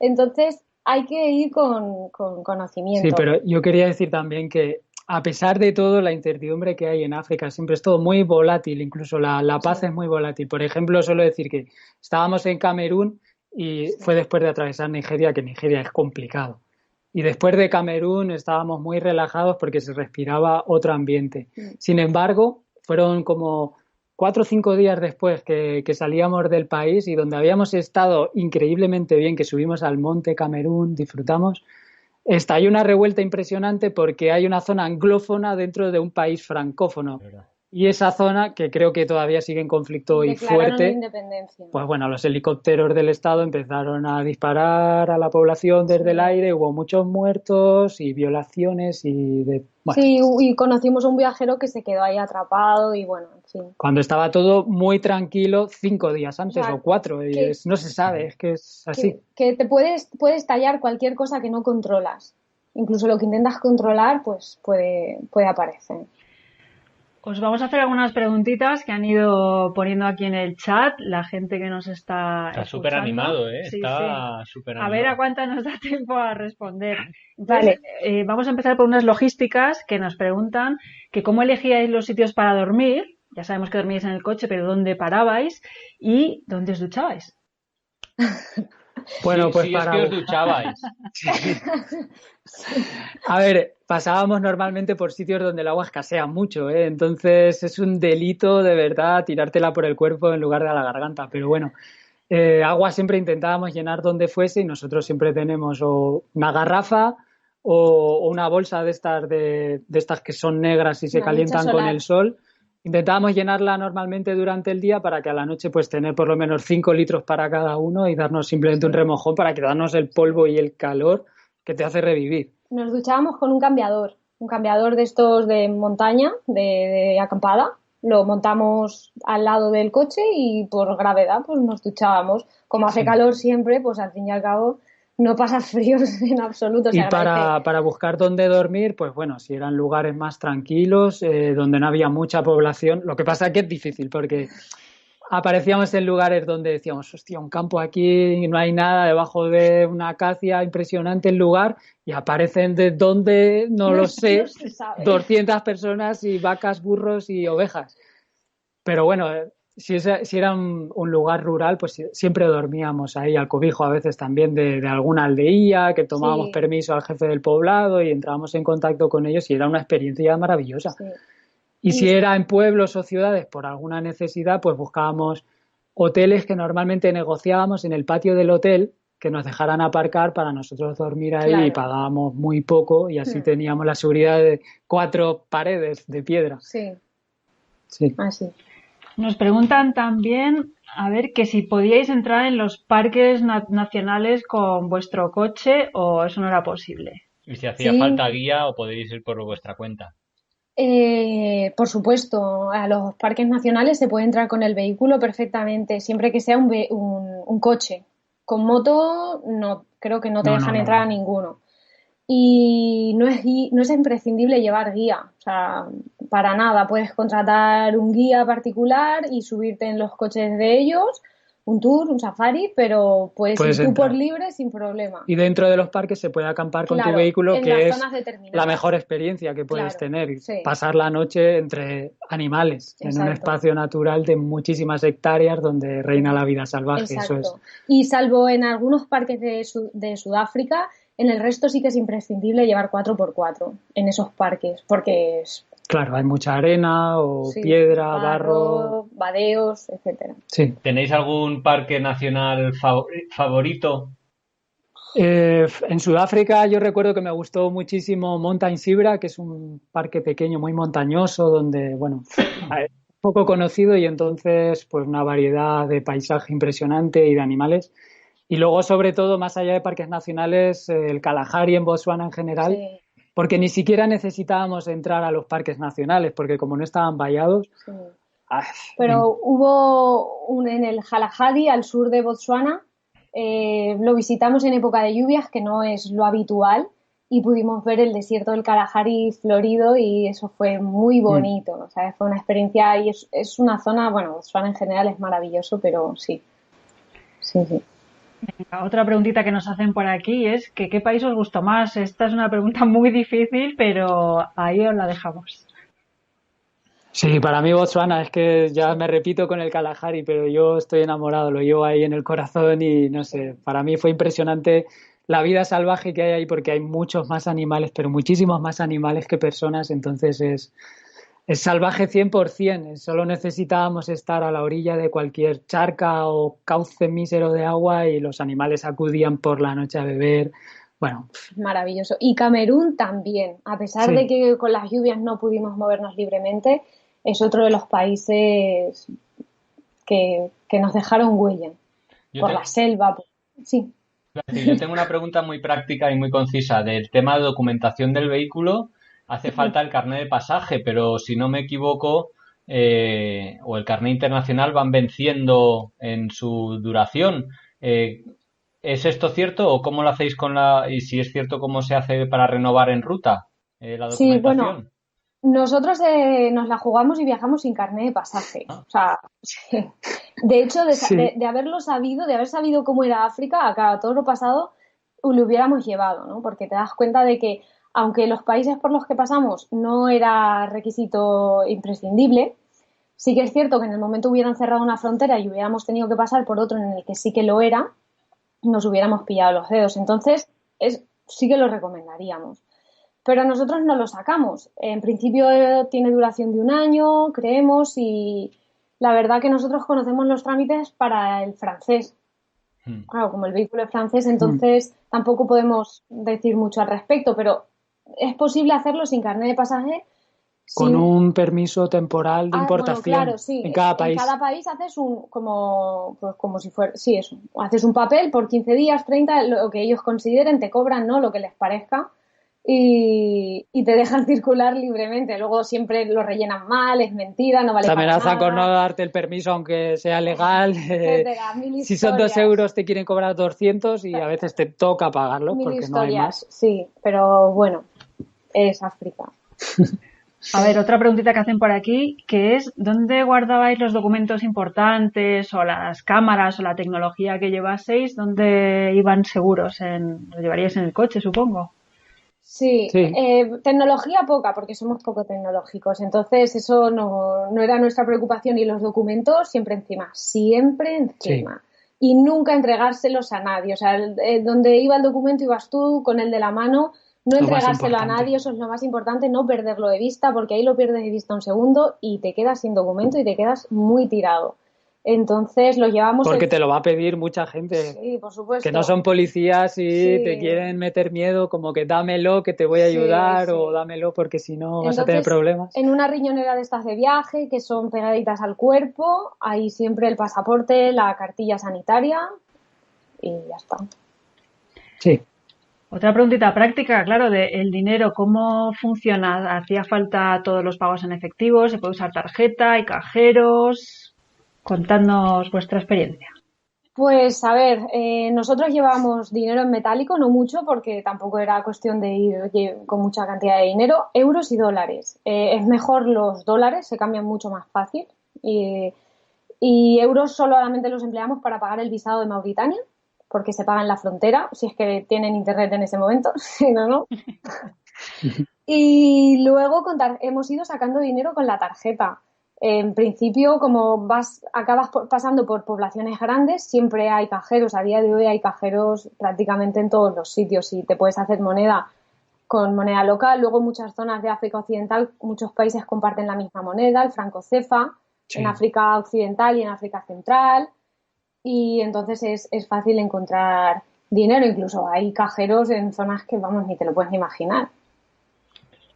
Entonces, hay que ir con conocimiento. Sí, pero yo quería decir también que a pesar de todo, la incertidumbre que hay en África siempre es todo muy volátil, incluso la paz Sí. es muy volátil. Por ejemplo, suelo decir que estábamos en Camerún y fue después de atravesar Nigeria, que Nigeria es complicado. Y después de Camerún estábamos muy relajados porque se respiraba otro ambiente. Sin embargo, fueron como 4 o 5 días después que salíamos del país y donde habíamos estado increíblemente bien, que subimos al monte Camerún, disfrutamos, estalló una revuelta impresionante porque hay una zona anglófona dentro de un país francófono. Y esa zona, que creo que todavía sigue en conflicto y Declararon la fuerte, independencia. pues bueno, los helicópteros del Estado empezaron a disparar a la población desde el aire, hubo muchos muertos y violaciones bueno, Sí, y conocimos a un viajero que se quedó ahí atrapado y bueno, en fin. cuando estaba todo muy tranquilo 5 días antes O sea, o 4, y que- no se sabe, es que es así. Que te puede estallar cualquier cosa que no controlas. Incluso lo que intentas controlar, pues puede aparecer. Os vamos a hacer algunas preguntitas que han ido poniendo aquí en el chat la gente que nos está súper escuchando. animado, ¿eh? Sí, Está súper A animado. ver a cuánta nos da tiempo a responder. Entonces, Vale. vamos a empezar por unas logísticas que nos preguntan que cómo elegíais los sitios para dormir. Ya sabemos que dormíais en el coche, pero ¿dónde parabais? Y ¿dónde os duchabais? Bueno, Sí, pues sí, es para... que os duchabais. A ver, pasábamos normalmente por sitios donde el agua escasea mucho, ¿eh? Entonces es un delito de verdad tirártela por el cuerpo en lugar de a la garganta. Pero bueno, agua siempre intentábamos llenar donde fuese y nosotros siempre tenemos o una garrafa o una bolsa de estas que son negras y se calientan con el sol. Intentábamos llenarla normalmente durante el día para que a la noche pues tener por lo menos 5 litros para cada uno y darnos simplemente un remojón para quitarnos el polvo y el calor que te hace revivir. Nos duchábamos con un cambiador de estos de montaña, de acampada. Lo montamos al lado del coche y por gravedad pues nos duchábamos. Como hace calor siempre, pues al fin y al cabo no pasas frío en absoluto. Y para buscar dónde dormir, pues bueno, si eran lugares más tranquilos, donde no había mucha población. Lo que pasa es que es difícil porque aparecíamos en lugares donde decíamos, hostia, un campo aquí, no hay nada, debajo de una acacia, impresionante el lugar, y aparecen de dónde, no lo sé, 200 personas y vacas, burros y ovejas. Pero bueno, si era un lugar rural, pues siempre dormíamos ahí al cobijo, a veces también de alguna aldeía, que tomábamos permiso al jefe del poblado y entrábamos en contacto con ellos y era una experiencia maravillosa. Sí. Y si era en pueblos o ciudades por alguna necesidad, pues buscábamos hoteles que normalmente negociábamos en el patio del hotel que nos dejaran aparcar para nosotros dormir ahí y pagábamos muy poco y así teníamos la seguridad de 4 paredes de piedra. Sí. Así. Nos preguntan también, a ver, que si podíais entrar en los parques nacionales con vuestro coche o eso no era posible. ¿Y si hacía falta guía o podéis ir por vuestra cuenta? Por supuesto, a los parques nacionales se puede entrar con el vehículo perfectamente, siempre que sea un coche. Con moto no, creo que no te dejan entrar a ninguno. Y no es imprescindible llevar guía, o sea, para nada. Puedes contratar un guía particular y subirte en los coches de ellos, un tour, un safari, pero puedes ir tú por libre sin problema. Y dentro de los parques se puede acampar con tu vehículo, que es la mejor experiencia que puedes tener. Pasar la noche entre animales, en un espacio natural de muchísimas hectáreas donde reina la vida salvaje. Exacto. Eso es. Y salvo en algunos parques de Sudáfrica, en el resto sí que es imprescindible llevar 4x4 en esos parques, porque es... Claro, hay mucha arena o piedra, barro, vadeos, etcétera. Sí. ¿Tenéis algún parque nacional favorito? En Sudáfrica yo recuerdo que me gustó muchísimo Mountain Zebra, que es un parque pequeño muy montañoso donde, bueno, es poco conocido y entonces pues una variedad de paisaje impresionante y de animales. Y luego, sobre todo, más allá de parques nacionales, el Kalahari en Botsuana en general, porque ni siquiera necesitábamos entrar a los parques nacionales, porque como no estaban vallados... Sí. Pero hubo en el Kalahari, al sur de Botsuana, lo visitamos en época de lluvias, que no es lo habitual, y pudimos ver el desierto del Kalahari florido y eso fue muy bonito. O sea, fue una experiencia y es una zona, bueno, Botsuana en general es maravilloso, pero sí. Venga, otra preguntita que nos hacen por aquí es que ¿qué país os gustó más? Esta es una pregunta muy difícil, pero ahí os la dejamos. Sí, para mí Botsuana, es que ya me repito con el Kalahari, pero yo estoy enamorado, lo llevo ahí en el corazón y no sé, para mí fue impresionante la vida salvaje que hay ahí porque hay muchos más animales, pero muchísimos más animales que personas, entonces es salvaje 100%, solo necesitábamos estar a la orilla de cualquier charca o cauce mísero de agua y los animales acudían por la noche a beber. Bueno. Maravilloso. Y Camerún también, a pesar de que con las lluvias no pudimos movernos libremente, es otro de los países que nos dejaron huella. La selva. Sí. Yo tengo una pregunta muy práctica y muy concisa del tema de documentación del vehículo. Hace falta el carnet de pasaje, pero si no me equivoco, o el carnet internacional van venciendo en su duración. ¿Es esto cierto o cómo lo hacéis y si es cierto, cómo se hace para renovar en ruta la documentación? Sí, bueno, nosotros nos la jugamos y viajamos sin carnet de pasaje. O sea, de hecho, de haberlo sabido, de haber sabido cómo era África, a todo lo pasado lo hubiéramos llevado, ¿no? Porque te das cuenta de que aunque los países por los que pasamos no era requisito imprescindible, sí que es cierto que en el momento hubieran cerrado una frontera y hubiéramos tenido que pasar por otro en el que sí que lo era, nos hubiéramos pillado los dedos. Entonces, sí que lo recomendaríamos. Pero nosotros no lo sacamos. En principio tiene duración de 1 año, creemos, y la verdad que nosotros conocemos los trámites para el francés. Claro, como el vehículo es francés, entonces tampoco podemos decir mucho al respecto, pero es posible hacerlo sin carnet de pasaje. Con un permiso temporal de Bueno, importación claro, sí. en cada En país. cada país haces como si fuera, sí, eso. Haces un papel por 15 días, 30, lo que ellos consideren, te cobran, ¿no? Lo que les parezca y te dejan circular libremente. Luego siempre lo rellenan mal, es mentira, no vale Te para amenazan con no nada, darte el permiso aunque sea legal. etcétera. Mil Si son 2 historias. euros te quieren cobrar 200 y a veces te toca pagarlo Mil porque no hay más. historias, sí, pero bueno, es África. A ver, otra preguntita que hacen por aquí, que es ¿dónde guardabais los documentos importantes o las cámaras o la tecnología que llevaseis? ¿Dónde iban seguros? ¿Lo llevaríais en el coche, supongo? Sí, Sí. tecnología poca, porque somos poco tecnológicos, entonces eso no era nuestra preocupación y los documentos siempre encima. Sí. Y nunca entregárselos a nadie, o sea, donde iba el documento ibas tú con el de la mano, no Lo más entregárselo a importante. nadie, eso es lo más importante, no perderlo de vista, porque ahí lo pierdes de vista un segundo y te quedas sin documento y te quedas muy tirado. Entonces lo llevamos... Porque te lo va a pedir mucha gente. Sí, por supuesto. Que no son policías y te Sí. quieren meter miedo, como que dámelo, que te voy a Sí, ayudar, sí. o dámelo porque si no vas a tener Entonces, problemas. en una riñonera de estas de viaje, que son pegaditas al cuerpo, hay siempre el pasaporte, la cartilla sanitaria y ya está. Sí. Otra preguntita práctica, claro, de el dinero, ¿cómo funciona? ¿Hacía falta todos los pagos en efectivo? ¿Se puede usar tarjeta? ¿Hay cajeros? Contadnos vuestra experiencia. Pues a ver, nosotros llevábamos dinero en metálico, no mucho, porque tampoco era cuestión de ir con mucha cantidad de dinero, euros y dólares. Es mejor los dólares, se cambian mucho más fácil. Y euros solamente los empleamos para pagar el visado de Mauritania, porque se paga en la frontera, si es que tienen internet en ese momento, si no, no. Y luego hemos ido sacando dinero con la tarjeta. En principio, como acabas pasando por poblaciones grandes, siempre hay cajeros. A día de hoy hay cajeros prácticamente en todos los sitios y te puedes hacer moneda con moneda local. Luego, muchas zonas de África Occidental, muchos países comparten la misma moneda, el franco cefa, Sí. en África Occidental y en África Central. Y entonces es fácil encontrar dinero. Incluso hay cajeros en zonas que, vamos, ni te lo puedes ni imaginar.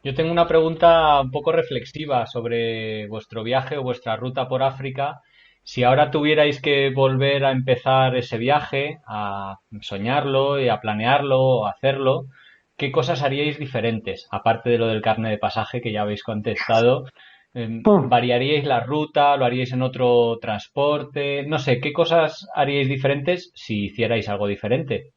Yo tengo una pregunta un poco reflexiva sobre vuestro viaje o vuestra ruta por África. Si ahora tuvierais que volver a empezar ese viaje, a soñarlo y a planearlo o a hacerlo, ¿qué cosas haríais diferentes? Aparte de lo del carnet de pasaje que ya habéis contestado, ¿variaríais la ruta? ¿Lo haríais en otro transporte? No sé, ¿qué cosas haríais diferentes si hicierais algo diferente?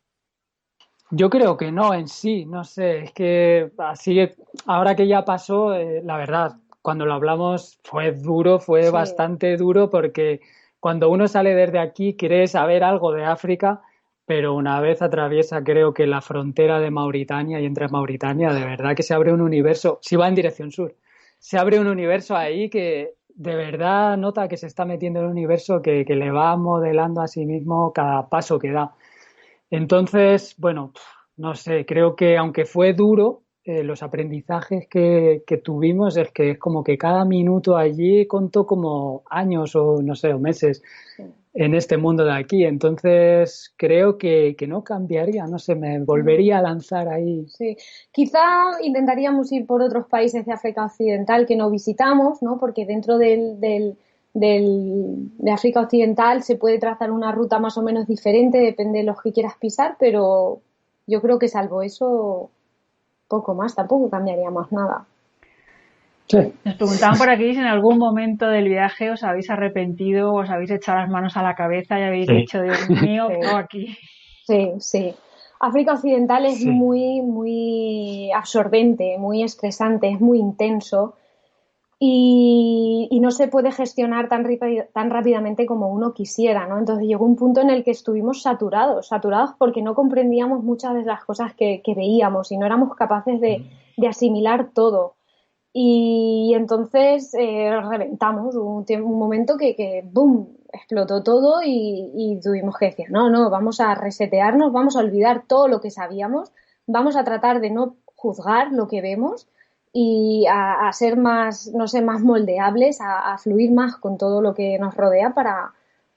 Yo creo que no en sí, no sé, es que así, ahora que ya pasó, la verdad, cuando lo hablamos fue duro, fue Sí. bastante duro porque cuando uno sale desde aquí quiere saber algo de África, pero una vez atraviesa creo que la frontera de Mauritania y entra en Mauritania, de verdad que se abre un universo, si va en dirección sur, se abre un universo ahí que de verdad nota que se está metiendo en un universo que le va modelando a sí mismo cada paso que da. Entonces, bueno, no sé, creo que aunque fue duro, los aprendizajes que tuvimos es que es como que cada minuto allí contó como años o no sé, o meses en este mundo de aquí. Entonces, creo que no cambiaría, no sé, me volvería a lanzar ahí. Sí, quizá intentaríamos ir por otros países de África Occidental que no visitamos, ¿no? Porque dentro de África Occidental se puede trazar una ruta más o menos diferente, depende de los que quieras pisar, pero yo creo que salvo eso, poco más, tampoco cambiaríamos nada. Sí. Nos preguntaban por aquí si en algún momento del viaje os habéis arrepentido o os habéis echado las manos a la cabeza y habéis dicho, Dios mío, ¿qué hago aquí? Sí, sí. África Occidental es Sí. muy, muy absorbente, muy estresante, es muy intenso y no se puede gestionar tan rápidamente como uno quisiera, ¿no? Entonces llegó un punto en el que estuvimos saturados porque no comprendíamos muchas de las cosas que veíamos y no éramos capaces de asimilar todo. Y entonces reventamos, un momento que ¡boom!, explotó todo y tuvimos que decir, no, vamos a resetearnos, vamos a olvidar todo lo que sabíamos, vamos a tratar de no juzgar lo que vemos y a ser más, no sé, más moldeables, a fluir más con todo lo que nos rodea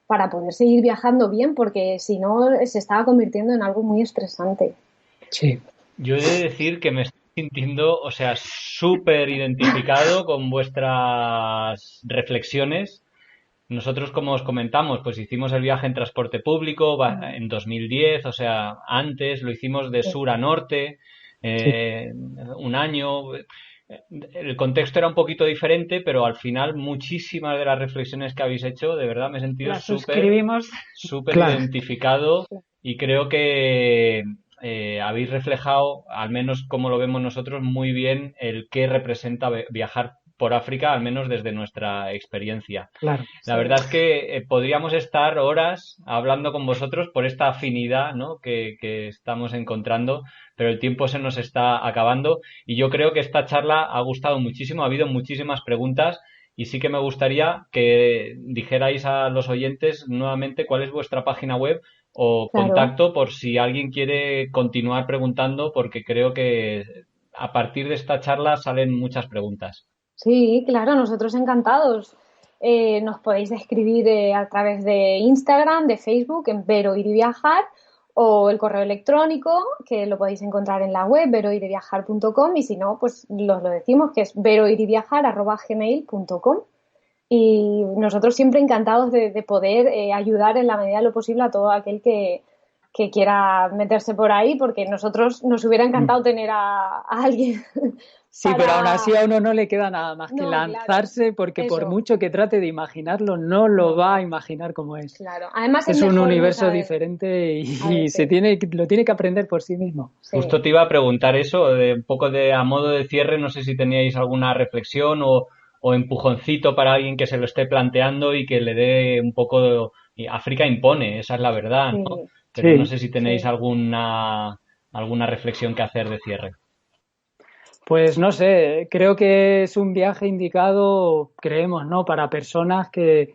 para poder seguir viajando bien, porque si no se estaba convirtiendo en algo muy estresante. Sí. Yo he de decir que me estoy sintiendo, o sea, súper identificado con vuestras reflexiones. Nosotros, como os comentamos, pues hicimos el viaje en transporte público en 2010, o sea, antes lo hicimos de sur a norte, un año. El contexto era un poquito diferente, pero al final muchísimas de las reflexiones que habéis hecho, de verdad me he sentido súper identificado y creo que habéis reflejado, al menos como lo vemos nosotros, muy bien el qué representa viajar por África, al menos desde nuestra experiencia. Claro. La verdad es que podríamos estar horas hablando con vosotros por esta afinidad, ¿no?, que estamos encontrando, pero el tiempo se nos está acabando y yo creo que esta charla ha gustado muchísimo, ha habido muchísimas preguntas y sí que me gustaría que dijerais a los oyentes nuevamente cuál es vuestra página web o contacto por si alguien quiere continuar preguntando, porque creo que a partir de esta charla salen muchas preguntas. Sí, claro, nosotros encantados. Nos podéis escribir a través de Instagram, de Facebook, en Vero Ir y Viajar, o el correo electrónico, que lo podéis encontrar en la web, veroirviajar.com, y si no, pues lo decimos, que es veroirviajar@gmail.com. Y nosotros siempre encantados de poder ayudar en la medida de lo posible a todo aquel que quiera meterse por ahí, porque nosotros nos hubiera encantado tener a alguien. Sí, pero aún así a uno no le queda nada más que lanzarse, claro, porque por mucho que trate de imaginarlo, no lo va a imaginar como es. Claro, además es un universo lo tiene que aprender por sí mismo. Sí. Justo te iba a preguntar eso, un poco a modo de cierre, no sé si teníais alguna reflexión o empujoncito para alguien que se lo esté planteando y que le dé un poco África impone, esa es la verdad, ¿no? Sí. Pero no sé si tenéis alguna reflexión que hacer de cierre. Pues no sé, creo que es un viaje indicado, creemos, ¿no?, para personas que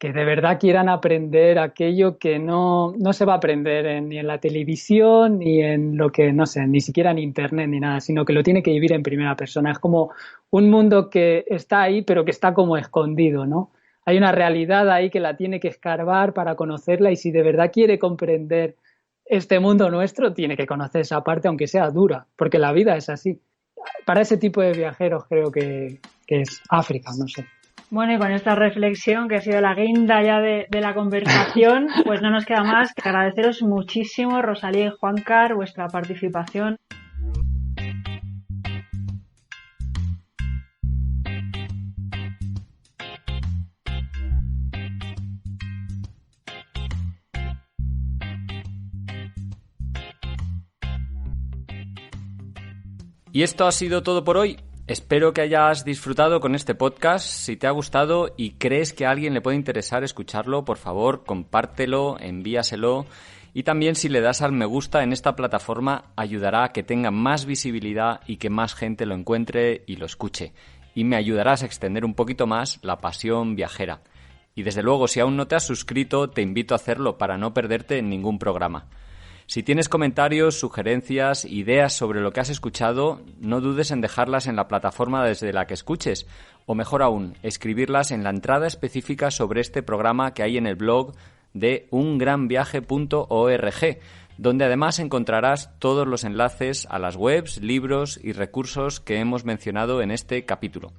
de verdad quieran aprender aquello que no se va a aprender ni en la televisión, ni en lo que, no sé, ni siquiera en internet ni nada, sino que lo tiene que vivir en primera persona. Es como un mundo que está ahí, pero que está como escondido, ¿no? Hay una realidad ahí que la tiene que escarbar para conocerla, y si de verdad quiere comprender este mundo nuestro, tiene que conocer esa parte, aunque sea dura, porque la vida es así. Para ese tipo de viajeros creo que es África, no sé. Bueno, y con esta reflexión que ha sido la guinda ya de la conversación, pues no nos queda más que agradeceros muchísimo, Rosalía y Juancar, vuestra participación. Y esto ha sido todo por hoy. Espero que hayas disfrutado con este podcast. Si te ha gustado y crees que a alguien le puede interesar escucharlo, por favor, compártelo, envíaselo. Y también, si le das al me gusta en esta plataforma, ayudará a que tenga más visibilidad y que más gente lo encuentre y lo escuche. Y me ayudarás a extender un poquito más la pasión viajera. Y desde luego, si aún no te has suscrito, te invito a hacerlo para no perderte ningún programa. Si tienes comentarios, sugerencias, ideas sobre lo que has escuchado, no dudes en dejarlas en la plataforma desde la que escuches, o mejor aún, escribirlas en la entrada específica sobre este programa que hay en el blog de ungranviaje.org, donde además encontrarás todos los enlaces a las webs, libros y recursos que hemos mencionado en este capítulo.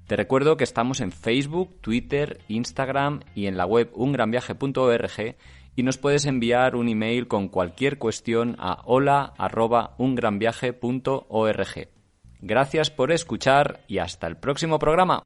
Te recuerdo que estamos en Facebook, Twitter, Instagram y en la web ungranviaje.org, y nos puedes enviar un email con cualquier cuestión a hola@ungranviaje.org. Gracias por escuchar y hasta el próximo programa.